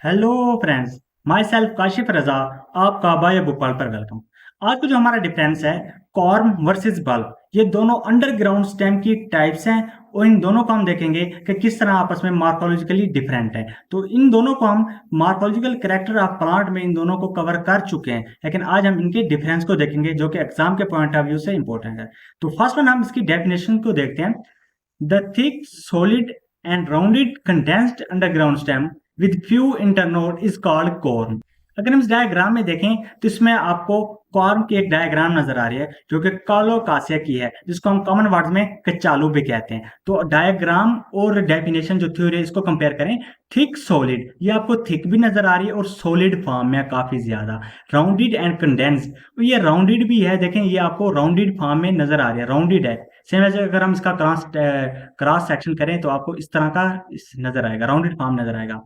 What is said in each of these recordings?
Hello friends, myself Kashif Raza, आपका बायो भोपाल पर वेलकम। आज का जो हमारा डिफरेंस है, कॉर्म वर्सेस बल्ब, ये दोनों अंडरग्राउंड स्टेम की टाइप्स हैं और इन दोनों को हम देखेंगे कि किस तरह आपस में मार्फोलॉजिकली डिफरेंट है। तो इन दोनों को हम मार्फोलॉजिकल कैरेक्टर ऑफ प्लांट में इन दोनों को कवर कर चुके हैं, लेकिन आज हम इनके डिफरेंस को देखेंगे जो कि एग्जाम के पॉइंट ऑफ व्यू से इंपॉर्टेंट है। तो फर्स्ट वन हम इसकी डेफिनेशन को देखते हैं। The thick, solid and rounded condensed underground stem with few internode is called corm। अगर हम इस डायग्राम में देखें तो इसमें आपको कॉर्म की एक डायग्राम नजर आ रही है जो कि कालोकासिया की है, जिसको हम कॉमन वर्ड में कचालू भी कहते हैं। तो डायग्राम और डेफिनेशन जो थ्योरी है इसको कंपेयर करें। थिक सॉलिड, ये आपको थिक भी नजर आ रही है और सॉलिड फॉर्म में काफी ज्यादा। राउंडेड एंड कंडेंस्ड, ये राउंडेड भी है, देखें ये आपको राउंडेड फॉर्म में नजर आ रही है, राउंडेड है। सेम ऐसे अगर हम इसका क्रॉस सेक्शन करें तो आपको इस तरह का नजर आएगा, राउंडेड फॉर्म नजर आएगा।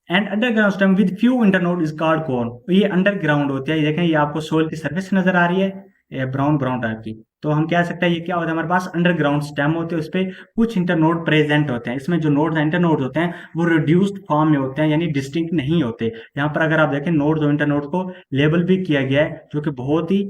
And underground stem with few internode is called core. ये अंडरग्राउंड होती है, ये देखें ये आपको सोल की सर्फेस नजर आ रही है, ब्राउन ब्राउन टाइप की। तो हम कह सकते हैं ये क्या होता है, हमारे पास अंडरग्राउंड स्टेम होते हैं, उस पर कुछ इंटरनोड प्रेजेंट होते हैं। इसमें जो नोड्स इंटरनोड होते हैं वो रिड्यूस्ड फॉर्म में होते हैं, यानी डिस्टिंक्ट नहीं होते। यहाँ पर अगर आप देखें नोड्स और इंटरनोड को लेबल भी किया गया है जो कि बहुत ही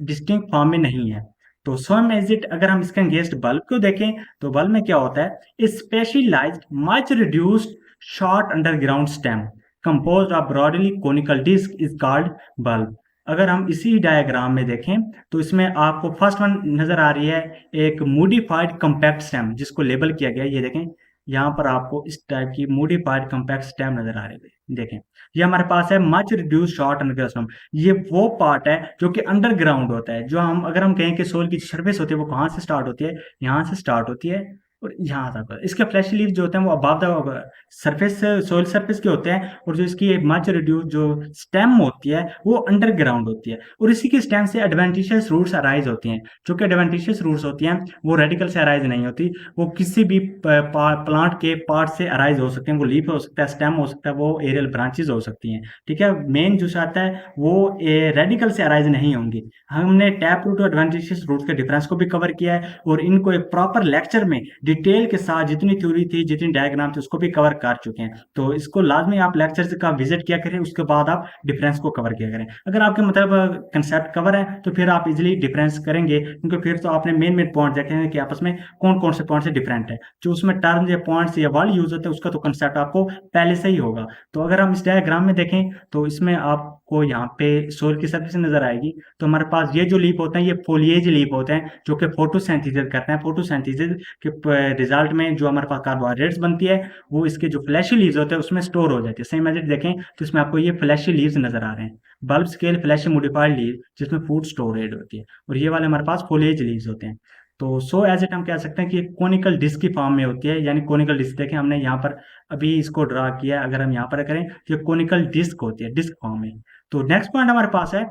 डिस्टिंक्ट फॉर्म में नहीं है। तो सोम एज इट, अगर हम इसके अगेंस्ट बल्ब को देखें तो बल्ब में क्या होता है, specialised much reduced short underground stem composed of broadly conical disc is called bulb। अगर हम इसी डायग्राम में देखें तो इसमें आपको फर्स्ट वन नजर आ रही है, एक मोडिफाइड कॉम्पैक्ट स्टेम जिसको लेबल किया गया है। ये देखें यहाँ पर आपको इस टाइप की मोडिफाइड कॉम्पैक्ट स्टेम नजर आ रही है। देखें ये हमारे पास है much reduce short underground stem. ये वो पार्ट है जो कि अंडरग्राउंड होता है। जो हम अगर हम कहें कि सोल की सर्फेस होती है वो कहाँ से स्टार्ट होती है, यहाँ से स्टार्ट होती है और यहाँ तक। इसके फ्लैश लीव जो होते हैं वो above the surface, soil surface के होते हैं, और जो इसकी मच रिड्यूस जो स्टेम होती है वो अंडरग्राउंड होती है। और इसी के स्टेम से एडवेंटिशियस रूट्स अराइज होती हैं। जो कि एडवेंटिशियस रूट्स होती हैं वो रेडिकल से अराइज नहीं होती, वो किसी भी प्लांट के पार्ट से अराइज हो सकते हैं। वो लीफ हो सकता है, स्टेम हो सकता है, वो एरियल ब्रांचेज हो सकती हैं। ठीक है, मेन जो आता है वो रेडिकल से अराइज नहीं होंगी। हमने टैप रूट और एडवेंटिशियस रूट्स के डिफरेंस को भी कवर किया है और इनको एक प्रॉपर लेक्चर में डिटेल के साथ जितनी थ्योरी थी, जितनी डायग्राम थी, उसको भी कवर कर चुके हैं। तो इसको लाजमी आप लेक्चर्स का विजिट किया करें, उसके बाद आप डिफरेंस को कवर किया करें। अगर आपके मतलब कंसेप्ट कवर है तो फिर आप इजीली डिफरेंस करेंगे, क्योंकि फिर तो आपने मेन मेन पॉइंट देखे हैं कि आपस में कौन कौन से पॉइंट से डिफरेंट है। जो उसमें टर्म या पॉइंट्स या वर्ड यूज होते हैं उसका तो कंसेप्ट आपको पहले से ही होगा। तो अगर हम इस डायग्राम में देखें तो इसमें आपको यहाँ पे सोल की सर्फेस नजर आएगी। तो हमारे पास ये जो लीफ होते हैं ये फोलिएज लीफ होते हैं जो कि फोटोसिंथेसिस करते हैं। फोटोसिंथेसिस के रिजल्ट में जो हमारे पास कार्बोहाइड्रेट्स बनती है वो इसके जो फ्लैशी लीव्स होते हैं उसमें स्टोर हो जाती है। सेम एज इट देखें तो इसमें आपको ये फ्लैशी लीव्स नजर आ रहे हैं, bulb scale fleshy modified leave, जिसमें फूड स्टोरेज होती है। और ये वाले हमारे पास फोलिएज लीव्स होते हैं। तो सो एज इट हम कह सकते हैं कि कोनिकल डिस्क की फॉर्म में होती है, यानी कोनिकल डिस्क देखें हमने यहाँ पर अभी इसको ड्रा किया है। अगर हम यहाँ पर करें तो ये कोनिकल डिस्क होती है, डिस्क फॉर्म में। तो नेक्स्ट पॉइंट हमारे पास है,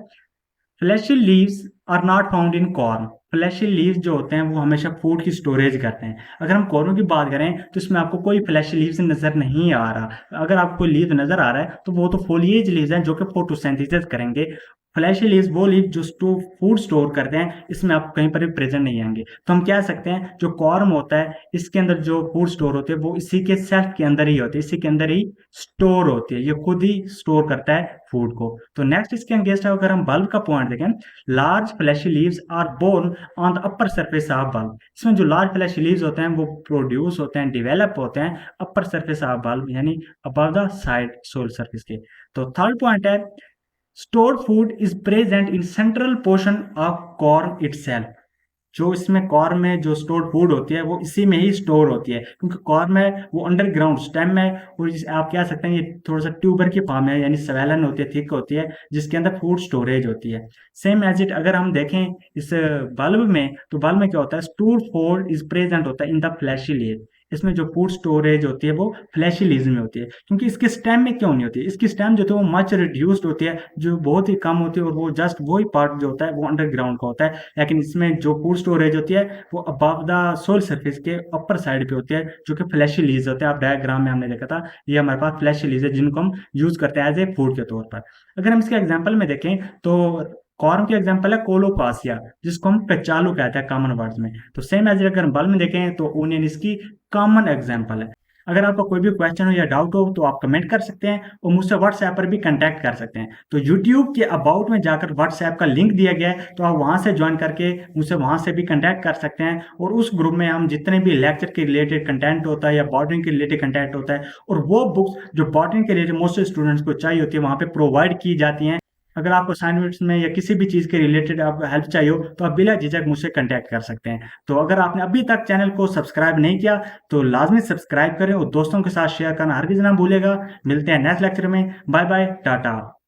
fleshy leaves are not found in corn. Fleshy leaves जो होते हैं वो हमेशा फूड की स्टोरेज करते हैं। अगर हम कॉर्नों की बात करें तो इसमें आपको कोई फ्लैशी लीव्स नजर नहीं आ रहा। अगर आपको कोई लीव नजर आ रहा है तो वो तो फोलिएज लीव्स हैं जो कि फोटोसिंथेसिस करेंगे। फ्लैशी लीव्स वो लीव जो फूड स्टोर करते हैं, इसमें आप कहीं पर भी प्रेजेंट नहीं आएंगे। तो हम कह सकते हैं जो कॉर्म होता है इसके अंदर जो फूड स्टोर होते हैं वो इसी के सेल्फ के अंदर ही होते हैं, इसी के अंदर ही स्टोर होती है, ये खुद ही स्टोर करता है फूड को। तो नेक्स्ट इसके अगेंस्ट अगर हम बल्ब का पॉइंट देखें, large fleshy leaves are borne on the upper surface of bulb. इसमें जो लार्ज फ्लैशी लीव्स होते हैं वो प्रोड्यूस होते हैं, डेवलप होते हैं अपर सरफेस ऑफ बल्ब, यानी above the side sole surface के। तो थर्ड पॉइंट है, stored food is present in central portion of corn itself. जो इसमें कॉर्न में जो स्टोर्ड फूड होती है वो इसी में ही स्टोर होती है, क्योंकि कॉर्न में वो अंडरग्राउंड स्टेम है और आप कह सकते हैं ये थोड़ा सा ट्यूबर की फॉर्म है, यानी स्वेलन होती है, थिक होती है, जिसके अंदर फूड स्टोरेज होती है। सेम एज इट अगर हम देखें इस बल्ब में तो बल्ब में क्या होता है, स्टोर्ड फूड इज प्रेजेंट होता है इन द फ्लैशी लीव। इसमें जो फूड स्टोरेज होती है वो फ्लैशी लीव्स में होती है। क्योंकि इसके स्टेम में क्यों नहीं होती है, इसकी स्टेम जो होती है वो मच रिड्यूस्ड होती है, जो बहुत ही कम होती है, और वो जस्ट वही पार्ट जो होता है वो अंडरग्राउंड का होता है। लेकिन इसमें जो फूड स्टोरेज होती है वो अबव द सोल सरफेस के अपर साइड पे होती है, जो कि फ्लैशी लीव्स होते हैं। आप डायग्राम में हमने देखा था, ये हमारे पास फ्लैशी लीव्स है जिनको हम यूज करते हैं एज ए फूड के तौर पर। अगर हम इसके एग्जाम्पल में देखें तो कॉर्म की एग्जांपल है कोलोकासिया, जिसको हम कचालू कहते हैं कॉमन वर्ड्स में। तो सेम एज अगर हम बल्ब में देखें तो ओनियन इसकी कॉमन एग्जांपल है। अगर आपका कोई भी क्वेश्चन हो या डाउट हो तो आप कमेंट कर सकते हैं और मुझसे व्हाट्सएप पर भी कॉन्टैक्ट कर सकते हैं। तो यूट्यूब के अबाउट में जाकर व्हाट्सएप का लिंक दिया गया है, तो आप वहाँ से ज्वाइन करके मुझसे वहाँ से भी कॉन्टैक्ट कर सकते हैं और उस ग्रुप में हम जितने भी लेक्चर के रिलेटेड कंटेंट होता है या बॉटनी के रिलेटेड कंटेंट होता है और वो बुक्स जो बॉटनी के रिलेटेड मोस्ट स्टूडेंट्स को चाहिए होती है वहाँ पे प्रोवाइड की जाती हैं। अगर आपको असाइनमेंट्स में या किसी भी चीज़ के रिलेटेड आपको हेल्प चाहिए हो तो आप बिना झिझक मुझसे कॉन्टैक्ट कर सकते हैं। तो अगर आपने अभी तक चैनल को सब्सक्राइब नहीं किया तो लाजमी सब्सक्राइब करें और दोस्तों के साथ शेयर करना हरगिज़ ना भूलिएगा। मिलते हैं नेक्स्ट लेक्चर में। Bye bye, Tata.